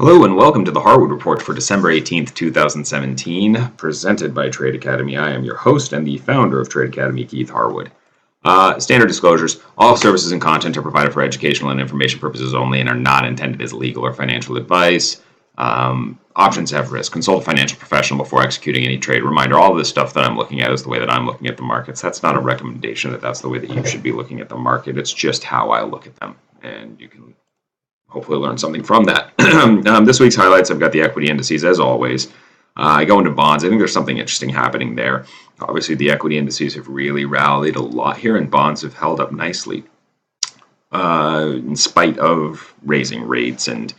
Hello and welcome to the Harwood Report for December 18th, 2017, presented by Trade Academy. I am your host and the founder of Trade Academy, Keith Harwood. Standard disclosures: all services and content are provided for educational and information purposes only and are not intended as legal or financial advice. Options have risk. Consult a financial professional before executing any trade. Reminder, all of this stuff that I'm looking at is the way that I'm looking at the markets. That's not a recommendation that that's the way that you should be looking at the market. It's just how I look at them, and you can hopefully learn something from that. This week's highlights, I've got the equity indices as always. I go into bonds. I think there's something interesting happening there. Obviously, the equity indices have really rallied a lot here, and bonds have held up nicely in spite of raising rates and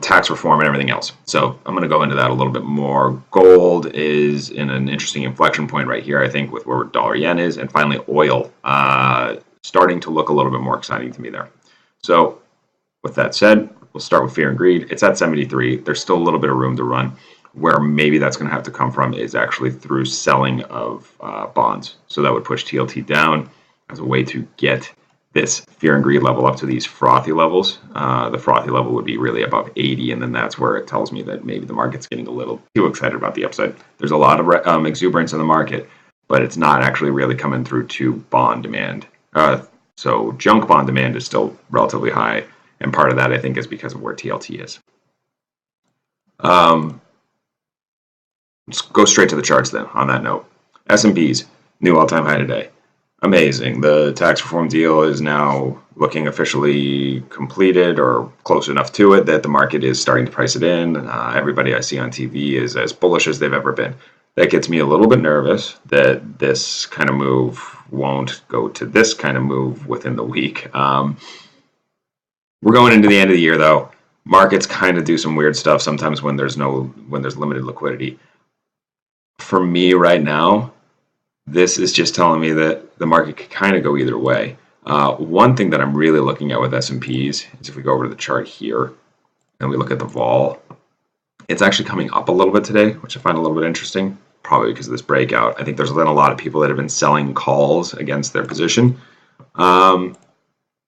tax reform and everything else. So I'm going to go into that a little bit more. Gold is in an interesting inflection point right here, I think, with where dollar yen is, and finally oil starting to look a little bit more exciting to me there. So with that said, we'll start with fear and greed. It's at 73. There's still a little bit of room to run. Where maybe that's going to have to come from is actually through selling of bonds. So that would push TLT down as a way to get this fear and greed level up to these frothy levels. The frothy level would be really above 80, and then that's where it tells me that maybe the market's getting a little too excited about the upside. There's a lot of exuberance in the market, but it's not actually really coming through to bond demand. So junk bond demand is still relatively high, and part of that, I think, is because of where TLT is. Let's go straight to the charts then, on that note. S&Ps, new all-time high today. Amazing. The tax reform deal is now looking officially completed or close enough to it that the market is starting to price it in. Everybody I see on TV is as bullish as they've ever been. That gets me a little bit nervous that this kind of move won't go to this kind of move within the week. We're going into the end of the year, though. Markets kind of do some weird stuff sometimes when there's limited liquidity. For me right now, this is just telling me that the market could kind of go either way. One thing that I'm really looking at with S&Ps is if we go over to the chart here and we look at the vol, it's actually coming up a little bit today, which I find a little bit interesting. Probably because of this breakout. I think there's been a lot of people that have been selling calls against their position. In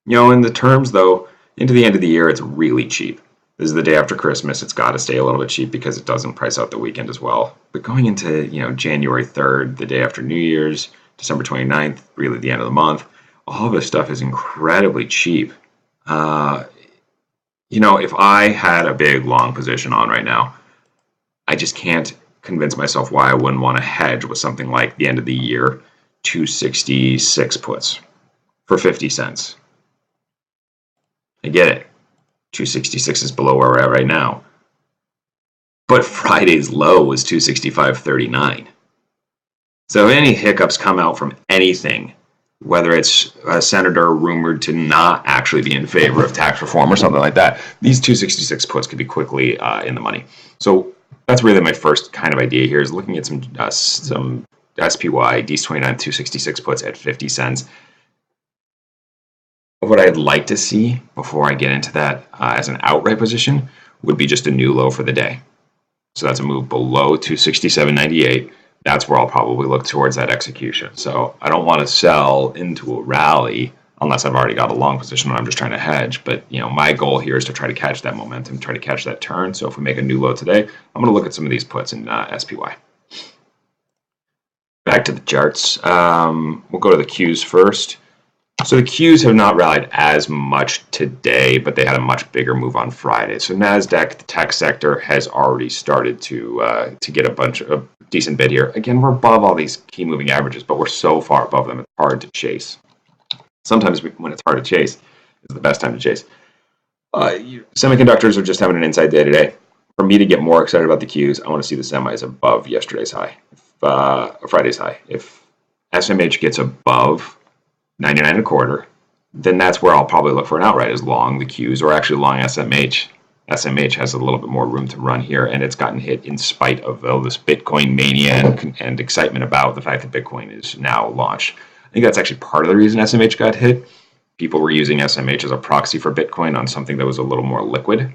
the terms, though, into the end of the year, it's really cheap. This is the day after Christmas. It's got to stay a little bit cheap because it doesn't price out the weekend as well. But going into, January 3rd, the day after New Year's, December 29th, really the end of the month, all of this stuff is incredibly cheap. If I had a big long position on right now, I just can't convince myself why I wouldn't want to hedge with something like the end of the year 266 puts for 50 cents. I get it. 266 is below where we're at right now. But Friday's low was 265.39. So if any hiccups come out from anything, whether it's a senator rumored to not actually be in favor of tax reform or something like that, these 266 puts could be quickly in the money. So that's really my first kind of idea here, is looking at some SPY DS29 266 puts at 50 cents. What I'd like to see before I get into that as an outright position would be just a new low for the day. So that's a move below 267.98. That's where I'll probably look towards that execution. So I don't want to sell into a rally unless I've already got a long position and I'm just trying to hedge. But my goal here is to try to catch that momentum, try to catch that turn. So if we make a new low today, I'm going to look at some of these puts in SPY. Back to the charts. We'll go to the Qs first. So the Qs have not rallied as much today, but they had a much bigger move on Friday. So NASDAQ, the tech sector, has already started to get a bunch of decent bid here. Again, we're above all these key moving averages, but we're so far above them, it's hard to chase. Sometimes when it's hard to chase, is the best time to chase. Semiconductors are just having an inside day today. For me to get more excited about the Qs, I want to see the semis above yesterday's high, Friday's high. If SMH gets above 99.25, then that's where I'll probably look for an outright, is long the Qs or actually long SMH. SMH has a little bit more room to run here, and it's gotten hit in spite of all this Bitcoin mania and excitement about the fact that Bitcoin is now launched. I think that's actually part of the reason SMH got hit. People were using SMH as a proxy for Bitcoin on something that was a little more liquid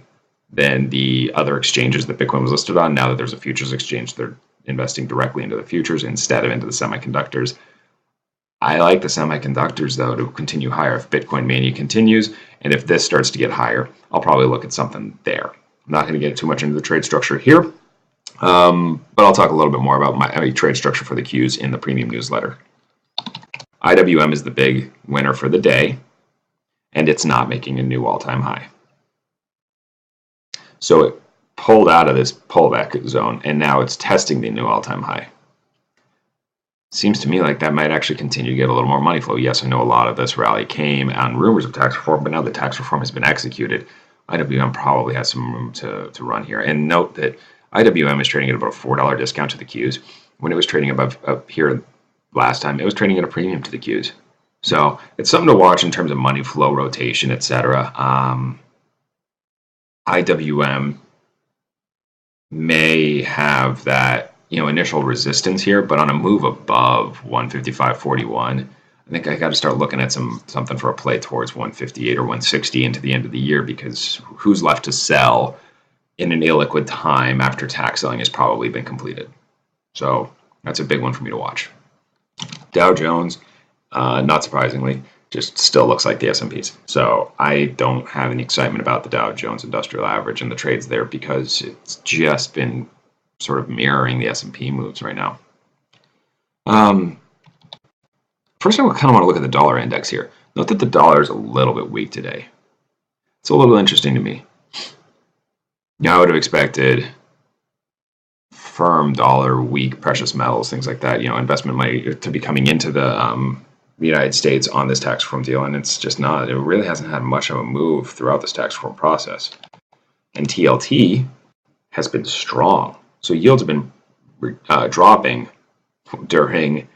than the other exchanges that Bitcoin was listed on. Now that there's a futures exchange, they're investing directly into the futures instead of into the semiconductors. I like the semiconductors, though, to continue higher if Bitcoin mania continues, and if this starts to get higher, I'll probably look at something there. I'm not going to get too much into the trade structure here, but I'll talk a little bit more about my trade structure for the Qs in the premium newsletter. IWM is the big winner for the day, and it's not making a new all-time high. So it pulled out of this pullback zone, and now it's testing the new all-time high. Seems to me like that might actually continue to get a little more money flow. Yes, I know a lot of this rally came on rumors of tax reform, but now that tax reform has been executed, IWM probably has some room to run here. And note that IWM is trading at about a $4 discount to the Qs. When it was trading above up here last time, it was trading at a premium to the Qs. So it's something to watch in terms of money flow, rotation, etc. IWM may have that initial resistance here, but on a move above 155.41, I think I got to start looking at something for a play towards 158 or 160 into the end of the year, because who's left to sell in an illiquid time after tax selling has probably been completed. So that's a big one for me to watch. Dow Jones, not surprisingly, just still looks like the S&Ps. So I don't have any excitement about the Dow Jones Industrial Average and the trades there, because it's just been sort of mirroring the S&P moves right now. First, I kind of want to look at the dollar index here. Note that the dollar is a little bit weak today. It's a little interesting to me. Now I would have expected firm dollar, weak precious metals, things like that, investment money to be coming into the United States on this tax reform deal, and it's just not. It really hasn't had much of a move throughout this tax reform process. And TLT has been strong. So yields have been dropping during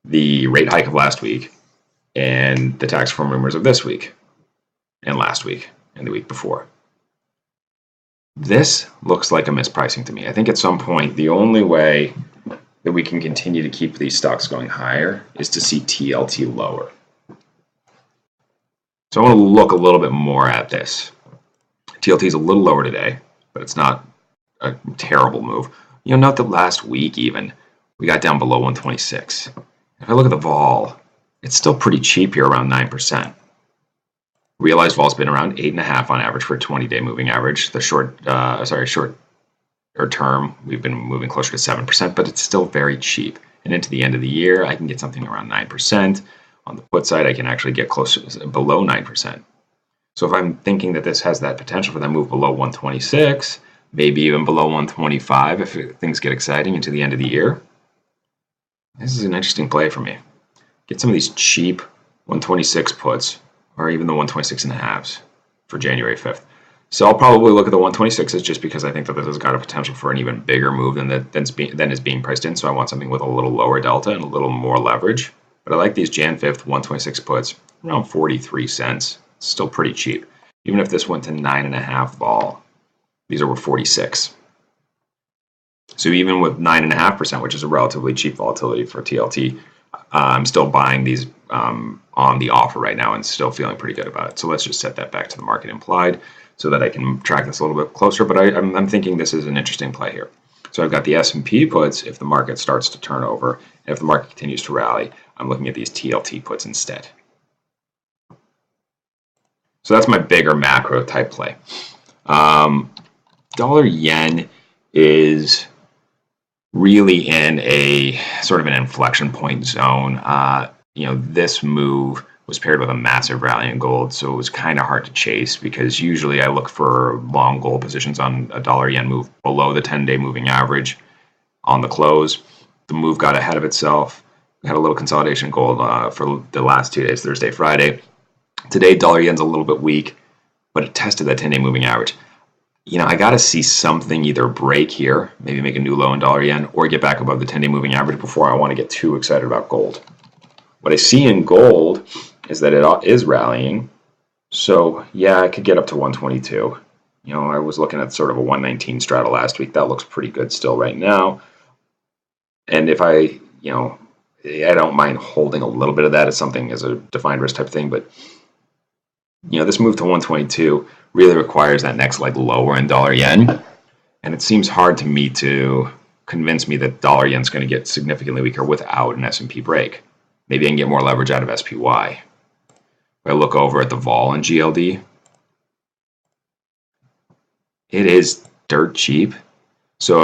the rate hike of last week and the tax reform rumors of this week and last week and the week before. This looks like a mispricing to me. I think at some point, the only way that we can continue to keep these stocks going higher is to see TLT lower. So I want to look a little bit more at this. TLT is a little lower today, but it's not a terrible move. Note that last week even, we got down below 126. If I look at the vol, it's still pretty cheap here, around 9%. Realized vol's been around 8.5 on average for a 20-day moving average. The short term, we've been moving closer to 7%, but it's still very cheap. And into the end of the year, I can get something around 9%. On the put side, I can actually get closer to below 9%. So if I'm thinking that this has that potential for that move below 126, maybe even below 125 if things get exciting into the end of the year, this is an interesting play for me. Get some of these cheap 126 puts, or even the 126.5s for January 5th. So I'll probably look at the 126s just because I think that this has got a potential for an even bigger move than is being priced in. So I want something with a little lower delta and a little more leverage. But I like these Jan 5th 126 puts around 43 cents. It's still pretty cheap. Even if this went to 9.5 vol, these are 46. So even with 9.5%, which is a relatively cheap volatility for TLT, I'm still buying these on the offer right now and still feeling pretty good about it. So let's just set that back to the market implied so that I can track this a little bit closer. But I'm thinking this is an interesting play here. So I've got the S&P puts if the market starts to turn over, and if the market continues to rally, I'm looking at these TLT puts instead. So that's my bigger macro type play. Dollar yen is really in a sort of an inflection point zone. This move was paired with a massive rally in gold, so it was kind of hard to chase because usually I look for long gold positions on a dollar yen move below the 10-day moving average on the close. The move got ahead of itself. We had a little consolidation gold for the last 2 days, Thursday, Friday. Today, dollar yen's a little bit weak, but it tested that 10-day moving average. I got to see something either break here, maybe make a new low in dollar yen, or get back above the 10-day moving average before I want to get too excited about gold. What I see in gold is that it is rallying. So, yeah, I could get up to 122. I was looking at sort of a 119 straddle last week. That looks pretty good still right now. And if I don't mind holding a little bit of that as something as a defined risk type thing, but this move to 122 really requires that next leg lower in dollar yen, and it seems hard to me to convince me that dollar yen's going to get significantly weaker without an S&P break. maybe I can get more leverage out of SPY. If I look over at the vol in GLD, it is dirt cheap. So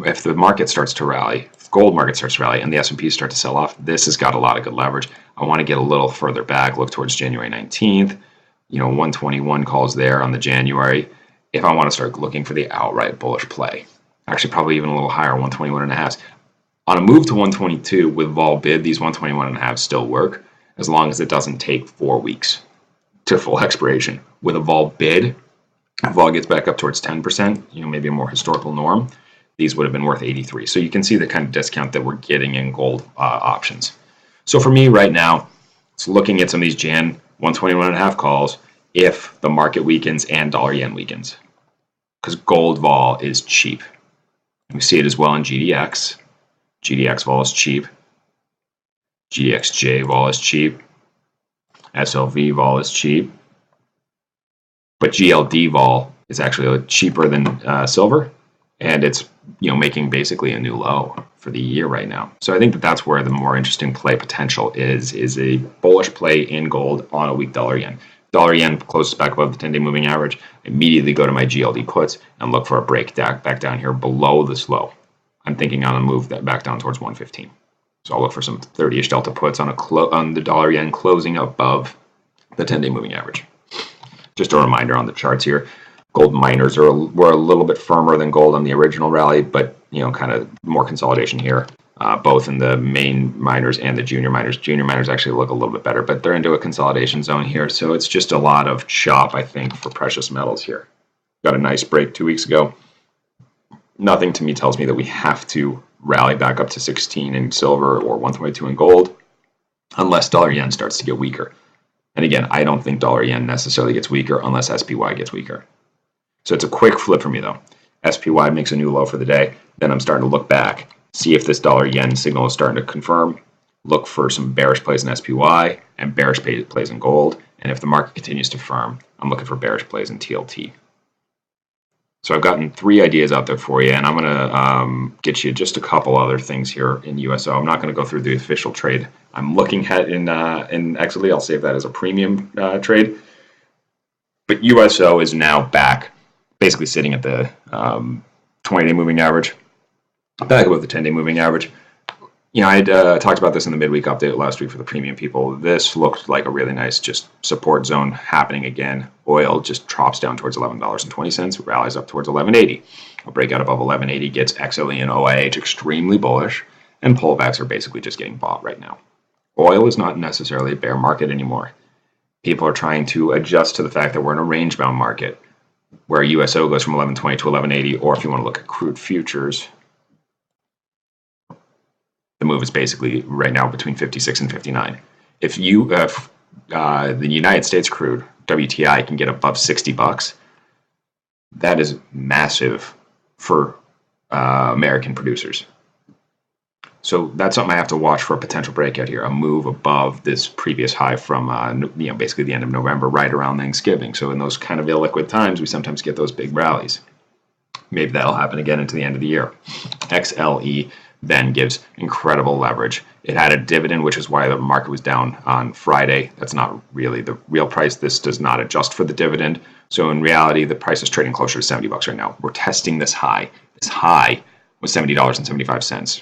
if the market starts to rally, if the gold market starts to rally and the S&P start to sell off, this has got a lot of good leverage. I want to get a little further back, look towards January 19th. 121 calls there on the January. If I want to start looking for the outright bullish play, actually probably even a little higher, 121 and a half. On a move to 122 with vol bid, these 121 and a half still work as long as it doesn't take 4 weeks to full expiration. With a vol bid, if vol gets back up towards 10%, maybe a more historical norm, these would have been worth 83. So you can see the kind of discount that we're getting in gold options. So for me right now, it's looking at some of these Jan 121.5 calls if the market weakens and dollar yen weakens, because gold vol is cheap. We see it as well in GDX. GDX vol is cheap. GDXJ vol is cheap. SLV vol is cheap. But GLD vol is actually cheaper than silver, and it's making basically a new low for the year right now. So I think that's where the more interesting play potential is a bullish play in gold on a weak dollar yen. Dollar yen closes back above the 10-day moving average. Immediately go to my GLD puts and look for a break back down here below this low. I'm thinking on a move that back down towards 115. So I'll look for some 30-ish delta puts on the dollar yen closing above the 10-day moving average. Just a reminder on the charts here. Gold miners were a little bit firmer than gold on the original rally, but kind of more consolidation here, both in the main miners and the junior miners. Junior miners actually look a little bit better, but they're into a consolidation zone here, so it's just a lot of chop, I think, for precious metals here. Got a nice break 2 weeks ago. Nothing to me tells me that we have to rally back up to 16 in silver or 122 in gold, unless dollar yen starts to get weaker. And again, I don't think dollar yen necessarily gets weaker unless SPY gets weaker. So it's a quick flip for me though. SPY makes a new low for the day. Then I'm starting to look back, see if this dollar yen signal is starting to confirm. Look for some bearish plays in SPY and bearish plays in gold. And if the market continues to firm, I'm looking for bearish plays in TLT. So I've gotten 3 ideas out there for you, and I'm going to get you just a couple other things here in USO. I'm not going to go through the official trade I'm looking at in XLE. I'll save that as a premium trade. But USO is now back, basically sitting at the 20-day moving average, back above the 10-day moving average. I had talked about this in the midweek update last week for the premium people. This looked like a really nice just support zone happening again. Oil just drops down towards $11.20, rallies up towards $11.80. A breakout above $11.80 gets XLE and OIH extremely bullish, and pullbacks are basically just getting bought right now. Oil is not necessarily a bear market anymore. People are trying to adjust to the fact that we're in a range-bound market where USO goes from $11.20 to $11.80, or if you want to look at crude futures, the move is basically right now between 56 and 59. If the United States crude, WTI, can get above $60, that is massive for American producers. So that's something I have to watch for a potential breakout here, a move above this previous high from basically the end of November, right around Thanksgiving. So in those kind of illiquid times, we sometimes get those big rallies. Maybe that'll happen again into the end of the year. XLE then gives incredible leverage. It had a dividend, which is why the market was down on Friday. That's not really the real price. This does not adjust for the dividend. So in reality, the price is trading closer to $70 right now. We're testing this high. This high was $70.75.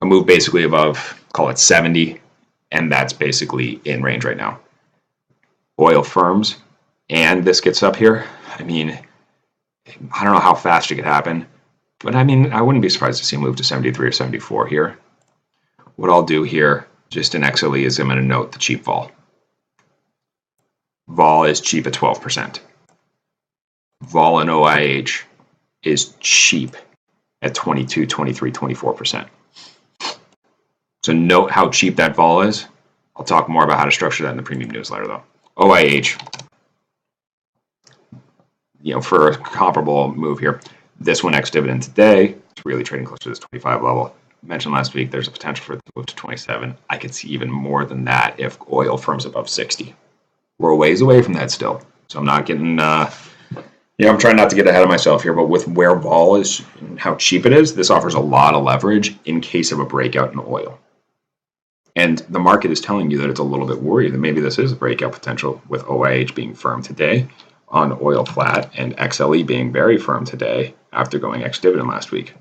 A move basically above, call it 70, and that's basically in range right now. Oil firms, and this gets up here. I mean, I don't know how fast it could happen. But I mean, I wouldn't be surprised to see a move to 73 or 74 here. What I'll do here, just in XLE, is I'm going to note the cheap vol. Vol is cheap at 12%. Vol in OIH is cheap at 22, 23, 24%. So note how cheap that vol is. I'll talk more about how to structure that in the premium newsletter, though. OIH, for a comparable move here, this one ex-dividend today, it's really trading close to this 25 level. I mentioned last week there's a potential for it to move to 27. I could see even more than that if oil firms above 60. We're a ways away from that still. So I'm not getting, I'm trying not to get ahead of myself here, but with where vol is and how cheap it is, this offers a lot of leverage in case of a breakout in oil. And the market is telling you that it's a little bit worried that maybe this is a breakout potential, with OIH being firm today on oil flat and XLE being very firm today after going ex-dividend last week.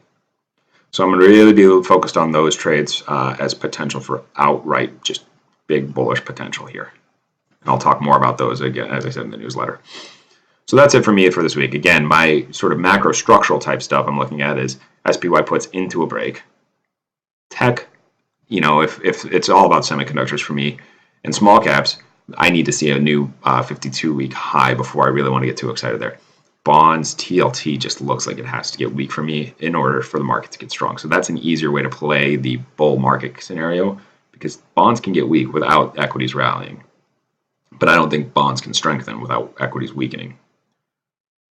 So I'm going to really be focused on those trades as potential for outright just big bullish potential here. And I'll talk more about those again, as I said in the newsletter. So that's it for me for this week. Again, my sort of macro structural type stuff I'm looking at is SPY puts into a break. Tech, if it's all about semiconductors for me, and small caps, I need to see a new 52-week high before I really want to get too excited there. Bonds, TLT just looks like it has to get weak for me in order for the market to get strong. So that's an easier way to play the bull market scenario, because bonds can get weak without equities rallying. But I don't think bonds can strengthen without equities weakening.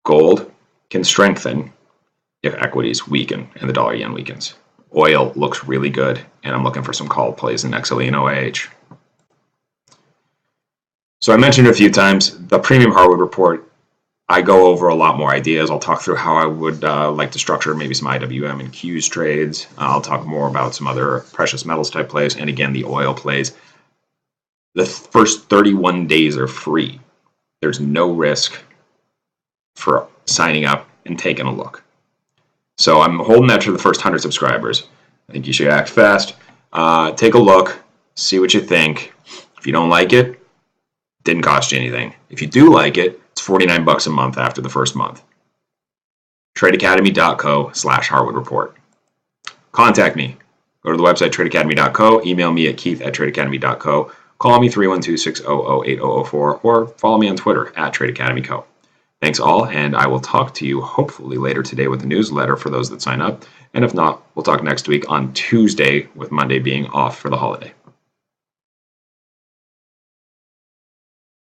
Gold can strengthen if equities weaken and the dollar yen weakens. Oil looks really good, and I'm looking for some call plays in XLE and OIH. So I mentioned a few times the premium Harwood Report. I go over a lot more ideas. I'll talk through how I would like to structure maybe some IWM and Qs trades. I'll talk more about some other precious metals type plays, and again, the oil plays. The first 31 days are free. There's no risk for signing up and taking a look. So I'm holding that to the first 100 subscribers. I think you should act fast. Take a look, see what you think. If you don't like it, didn't cost you anything. If you do like it, it's $49 a month after the first month. TradeAcademy.co/Harwood Report. Contact me. Go to the website tradeacademy.co, email me at keith@tradeacademy.co, call me 312-600-8004, or follow me on Twitter @TradeAcademyCo. Thanks all, and I will talk to you hopefully later today with a newsletter for those that sign up. And if not, we'll talk next week on Tuesday, with Monday being off for the holiday.